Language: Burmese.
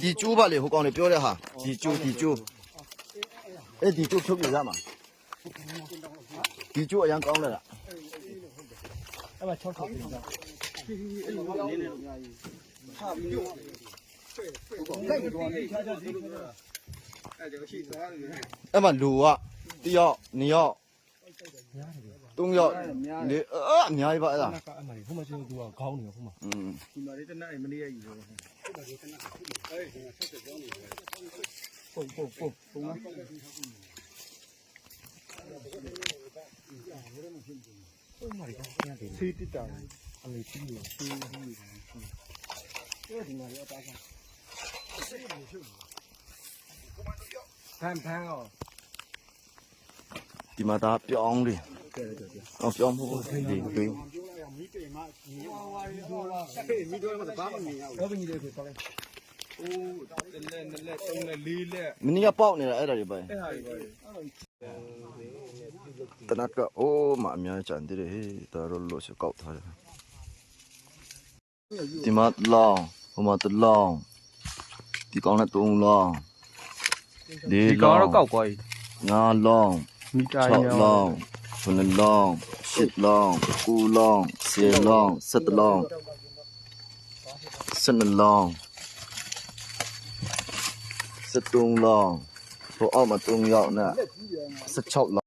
ဒီကျိုးပါလေဟိုကောင်တွေပြောတဲ့ဟာဒီကျိုးဒီကျိုးဖြုတ်ပြရမှာဒီကျိုးအရင်ကောင်းလာတာအဲ့မှာ6ပြင်ကြအဲ့မှာလူက1ယောက်2ယောက်3ယောက်လေအများကြီးပါအဲ့ဒါအဲ့မှာဟိုမှာကျတော့သူကခေါင်းနေဟိုမှာဒီမှာလေးတနက်မနေ့ရယူတော့စီးတက်တာအမေတီးလို့စီးဒီမှာရတာဖန်ရောဒီမှာဒါပြောင်းတယ်ပြောင်းဖို့ဒီမီးတော့ဘာမှမမြင်ရဘူးဘယ်ကြီးလဲဆိုတော့အိုးလက်3လက်4လက်မင်းကပေါက်နေတာအဲ့ဒါတွေပဲအဲ့ဟာတွေပဲတနတ်ကအိုးမအများကြံသေးတယ်ဟေးဒါတော့လို့စကောက်ထားတယ်ဒီမှာလောင်းဟိုမှာတလောင်းဒီကောင်နဲ့3လောင်းဒီကောင်တော့ကောက်သွားပြီ5လောင်းမီတာ6လောင်း9လောင်း10လောင်း9လောင်း10လောင်း17လောင်း12လောင်း13လောင်းဟိုအောက်မှာ3ယောက်နဲ့16လောင်း